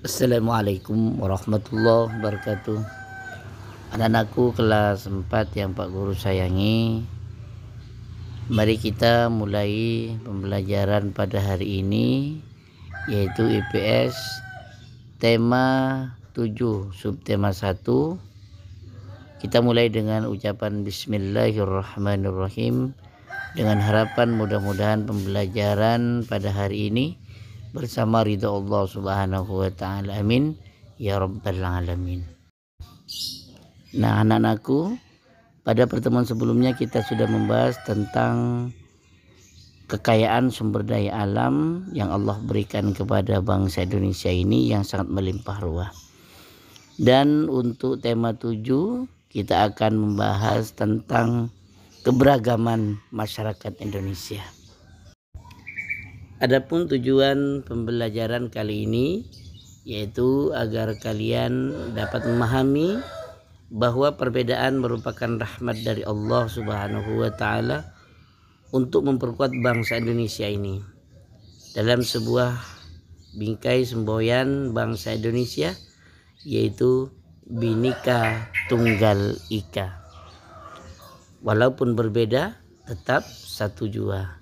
Assalamualaikum warahmatullahi wabarakatuh. Anak-anakku kelas 4 yang Pak Guru sayangi, mari kita mulai pembelajaran pada hari ini, yaitu IPS tema 7 subtema 1. Kita mulai dengan ucapan Bismillahirrahmanirrahim, dengan harapan mudah-mudahan pembelajaran pada hari ini bersama ridha Allah Subhanahu wa taala. Amin ya rabbal alamin. Nah, anak-anakku, pada pertemuan sebelumnya kita sudah membahas tentang kekayaan sumber daya alam yang Allah berikan kepada bangsa Indonesia ini yang sangat melimpah ruah. Dan untuk tema 7 kita akan membahas tentang keberagaman masyarakat Indonesia. Adapun tujuan pembelajaran kali ini yaitu agar kalian dapat memahami bahwa perbedaan merupakan rahmat dari Allah Subhanahu wa taala untuk memperkuat bangsa Indonesia ini. Dalam sebuah bingkai semboyan bangsa Indonesia yaitu Bhinneka Tunggal Ika. Walaupun berbeda tetap satu jua.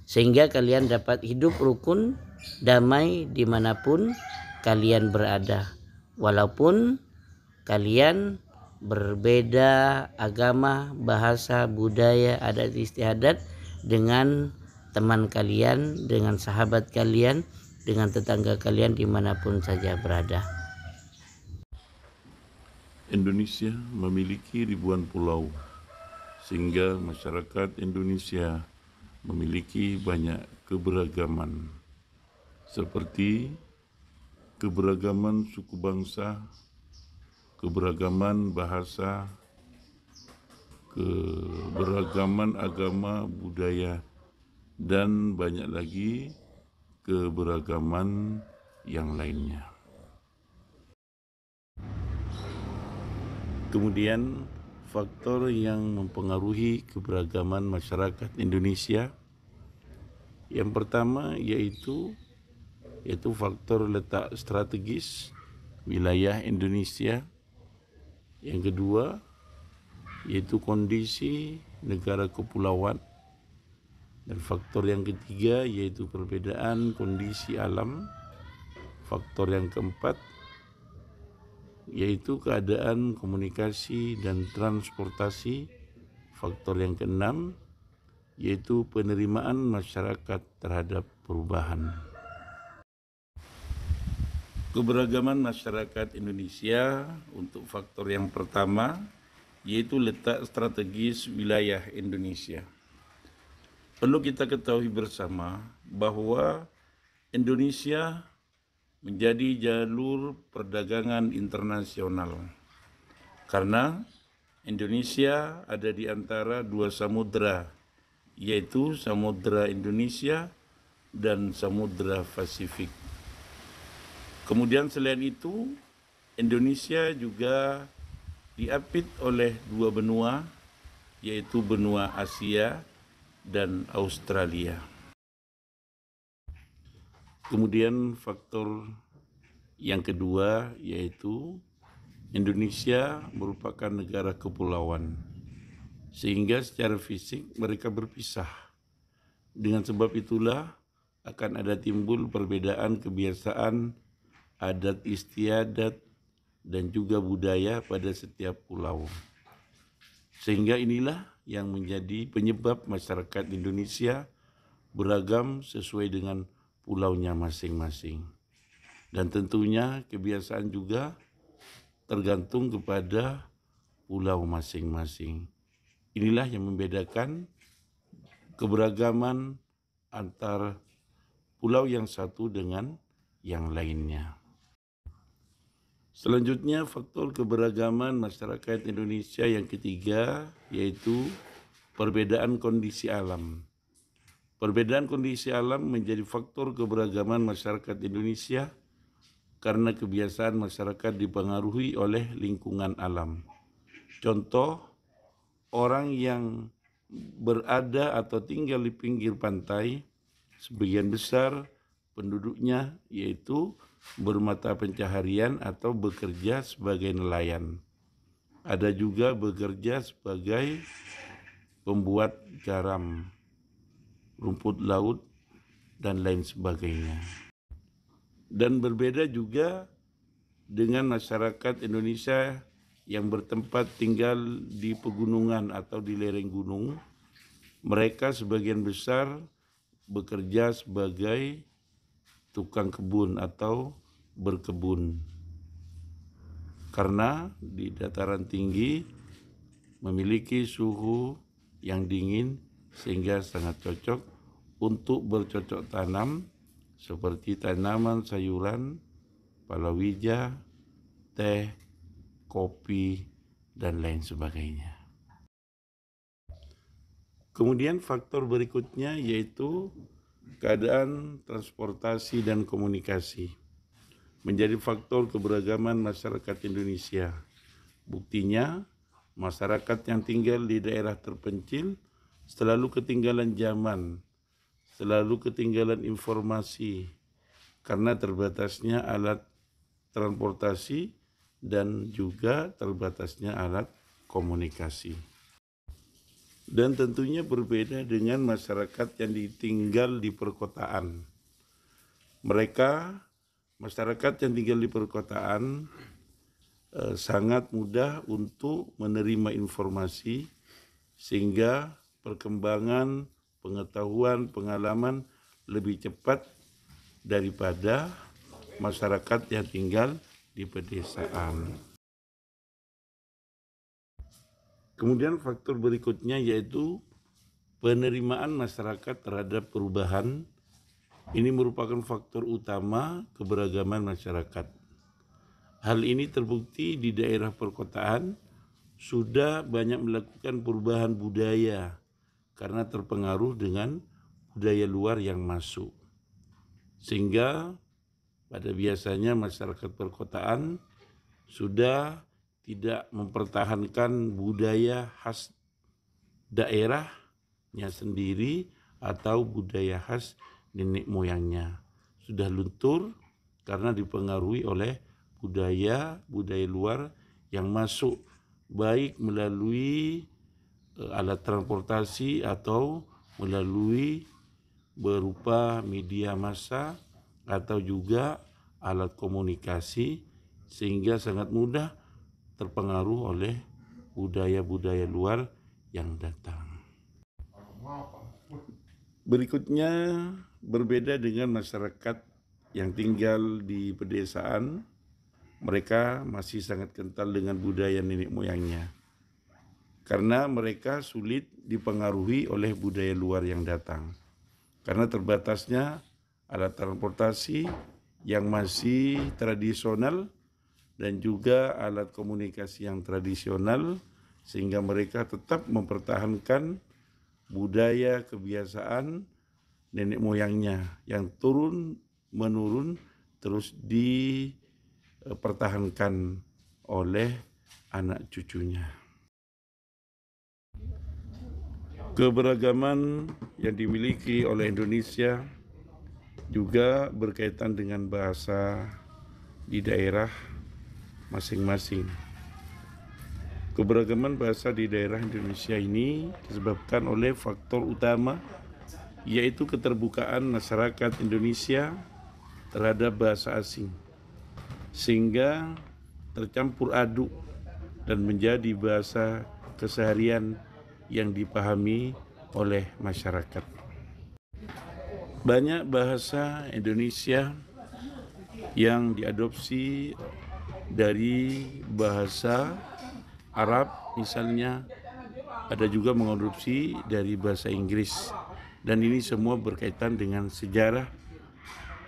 Sehingga kalian dapat hidup rukun, damai dimanapun kalian berada. Walaupun kalian berbeda agama, bahasa, budaya, adat istiadat dengan teman kalian, dengan sahabat kalian, dengan tetangga kalian dimanapun saja berada. Indonesia memiliki ribuan pulau, sehingga masyarakat Indonesia memiliki banyak keberagaman, seperti keberagaman suku bangsa, keberagaman bahasa, keberagaman agama, budaya, dan banyak lagi keberagaman yang lainnya. Kemudian faktor yang mempengaruhi keberagaman masyarakat Indonesia yang pertama yaitu faktor letak strategis wilayah Indonesia. Yang kedua yaitu kondisi negara kepulauan, dan faktor yang ketiga yaitu perbedaan kondisi alam. Faktor yang keempat yaitu keadaan komunikasi dan transportasi. Faktor yang keenam yaitu penerimaan masyarakat terhadap perubahan. Keberagaman masyarakat Indonesia untuk faktor yang pertama yaitu letak strategis wilayah Indonesia. Perlu kita ketahui bersama bahwa Indonesia menjadi jalur perdagangan internasional karena Indonesia ada di antara dua samudera, yaitu Samudra Indonesia dan Samudra Pasifik. Kemudian selain itu, Indonesia juga diapit oleh dua benua, yaitu benua Asia dan Australia. Kemudian faktor yang kedua yaitu Indonesia merupakan negara kepulauan, sehingga secara fisik mereka berpisah. Dengan sebab itulah akan ada timbul perbedaan kebiasaan, adat istiadat, dan juga budaya pada setiap pulau. Sehingga inilah yang menjadi penyebab masyarakat Indonesia beragam sesuai dengan pulaunya masing-masing. Dan tentunya kebiasaan juga tergantung kepada pulau masing-masing. Inilah yang membedakan keberagaman antar pulau yang satu dengan yang lainnya. Selanjutnya, faktor keberagaman masyarakat Indonesia yang ketiga yaitu perbedaan kondisi alam. Perbedaan kondisi alam menjadi faktor keberagaman masyarakat Indonesia karena kebiasaan masyarakat dipengaruhi oleh lingkungan alam. Contoh, orang yang berada atau tinggal di pinggir pantai, sebagian besar penduduknya yaitu bermata pencaharian atau bekerja sebagai nelayan. Ada juga bekerja sebagai pembuat garam, rumput laut, dan lain sebagainya. Dan berbeda juga dengan masyarakat Indonesia yang bertempat tinggal di pegunungan atau di lereng gunung. Mereka sebagian besar bekerja sebagai tukang kebun atau berkebun. Karena di dataran tinggi memiliki suhu yang dingin sehingga sangat cocok untuk bercocok tanam seperti tanaman sayuran, palawija, teh, kopi, dan lain sebagainya. Kemudian faktor berikutnya yaitu keadaan transportasi dan komunikasi menjadi faktor keberagaman masyarakat Indonesia. Buktinya, masyarakat yang tinggal di daerah terpencil selalu ketinggalan zaman, selalu ketinggalan informasi karena terbatasnya alat transportasi dan juga terbatasnya alat komunikasi. Dan tentunya berbeda dengan masyarakat yang tinggal di perkotaan. Masyarakat yang tinggal di perkotaan sangat mudah untuk menerima informasi sehingga perkembangan, pengetahuan, pengalaman lebih cepat daripada masyarakat yang tinggal di pedesaan. Kemudian faktor berikutnya yaitu penerimaan masyarakat terhadap perubahan. Ini merupakan faktor utama keberagaman masyarakat. Hal ini terbukti di daerah perkotaan sudah banyak melakukan perubahan budaya karena terpengaruh dengan budaya luar yang masuk. Sehingga pada biasanya masyarakat perkotaan sudah tidak mempertahankan budaya khas daerahnya sendiri atau budaya khas nenek moyangnya. Sudah luntur karena dipengaruhi oleh budaya luar yang masuk baik melalui alat transportasi atau melalui berupa media massa atau juga alat komunikasi sehingga sangat mudah terpengaruh oleh budaya-budaya luar yang datang. Berikutnya berbeda dengan masyarakat yang tinggal di pedesaan, mereka masih sangat kental dengan budaya nenek moyangnya. Karena mereka sulit dipengaruhi oleh budaya luar yang datang. Karena terbatasnya alat transportasi yang masih tradisional dan juga alat komunikasi yang tradisional sehingga mereka tetap mempertahankan budaya kebiasaan nenek moyangnya yang turun-menurun terus dipertahankan oleh anak cucunya. Keberagaman yang dimiliki oleh Indonesia juga berkaitan dengan bahasa di daerah masing-masing. Keberagaman bahasa di daerah Indonesia ini disebabkan oleh faktor utama yaitu keterbukaan masyarakat Indonesia terhadap bahasa asing sehingga tercampur aduk dan menjadi bahasa keseharian yang dipahami oleh masyarakat. Banyak bahasa Indonesia yang diadopsi dari bahasa Arab misalnya, ada juga mengadopsi dari bahasa Inggris, dan ini semua berkaitan dengan sejarah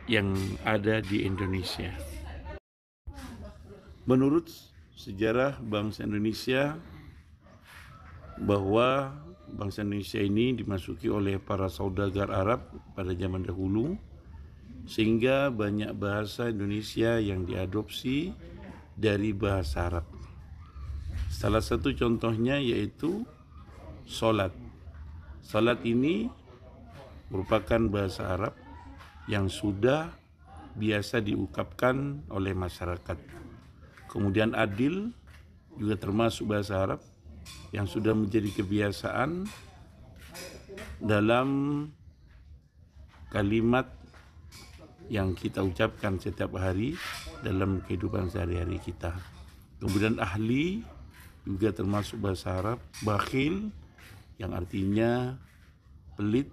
yang ada di Indonesia. Menurut sejarah bangsa Indonesia, bahwa bangsa Indonesia ini dimasuki oleh para saudagar Arab pada zaman dahulu, sehingga banyak bahasa Indonesia yang diadopsi dari bahasa Arab. Salah satu contohnya yaitu salat. Salat ini merupakan bahasa Arab yang sudah biasa diungkapkan oleh masyarakat. Kemudian adil juga termasuk bahasa Arab yang sudah menjadi kebiasaan dalam kalimat yang kita ucapkan setiap hari dalam kehidupan sehari-hari kita. Kemudian ahli juga termasuk bahasa Arab. Bakhil yang artinya pelit,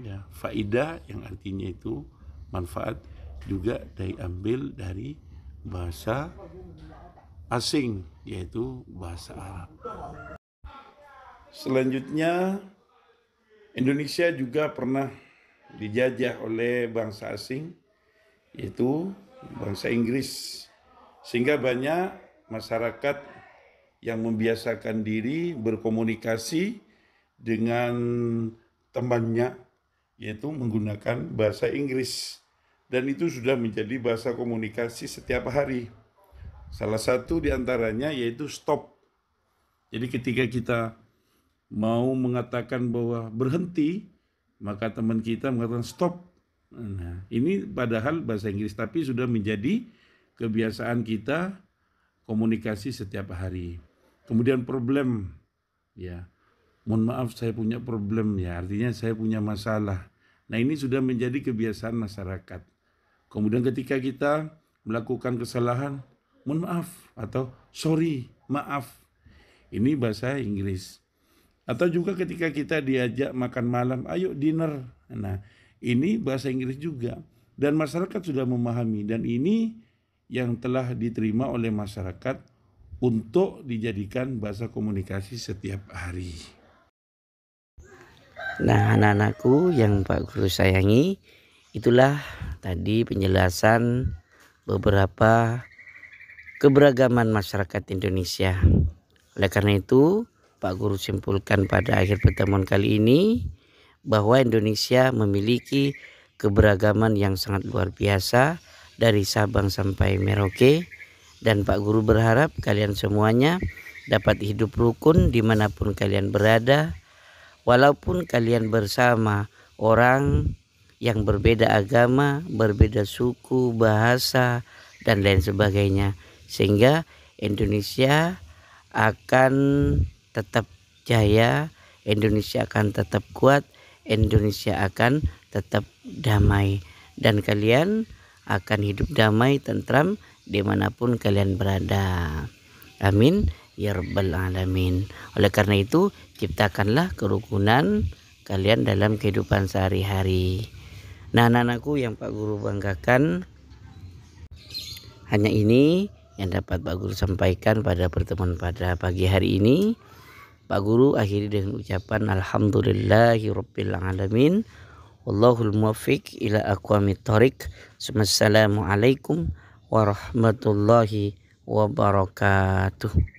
ya, faidah yang artinya itu manfaat, juga diambil dari bahasa asing yaitu bahasa Arab. Selanjutnya, Indonesia juga pernah dijajah oleh bangsa asing yaitu bangsa Inggris, sehingga banyak masyarakat yang membiasakan diri berkomunikasi dengan temannya yaitu menggunakan bahasa Inggris, dan itu sudah menjadi bahasa komunikasi setiap hari. Salah satu diantaranya yaitu stop. Jadi ketika kita mau mengatakan bahwa berhenti, maka teman kita mengatakan stop. Nah, ini padahal bahasa Inggris, tapi sudah menjadi kebiasaan kita komunikasi setiap hari. Kemudian problem, ya, mohon maaf saya punya problem, ya, artinya saya punya masalah. Nah, ini sudah menjadi kebiasaan masyarakat. Kemudian ketika kita melakukan kesalahan, mohon maaf atau sorry, maaf. Ini bahasa Inggris. Atau juga ketika kita diajak makan malam, ayo dinner. Nah, ini bahasa Inggris juga. Dan masyarakat sudah memahami, dan ini yang telah diterima oleh masyarakat untuk dijadikan bahasa komunikasi setiap hari. Nah, anak-anakku yang Pak Guru sayangi, itulah tadi penjelasan beberapa keberagaman masyarakat Indonesia. Oleh karena itu, Pak Guru simpulkan pada akhir pertemuan kali ini bahwa Indonesia memiliki keberagaman yang sangat luar biasa dari Sabang sampai Merauke, dan Pak Guru berharap kalian semuanya dapat hidup rukun dimanapun kalian berada, walaupun kalian bersama orang yang berbeda agama, berbeda suku, bahasa, dan lain sebagainya, sehingga Indonesia akan tetap jaya, Indonesia akan tetap kuat, Indonesia akan tetap damai, dan kalian akan hidup damai, tentram dimanapun kalian berada. Amin ya rabbal alamin. Oleh karena itu, ciptakanlah kerukunan kalian dalam kehidupan sehari-hari. Nah, anak-anakku yang Pak Guru banggakan, hanya ini yang dapat Pak Guru sampaikan pada pertemuan pada pagi hari ini. Pak Guru akhiri dengan ucapan alhamdulillahirabbil alamin. Wallahul muwaffiq ila aqwamit thoriq. Assalamualaikum warahmatullahi wabarakatuh.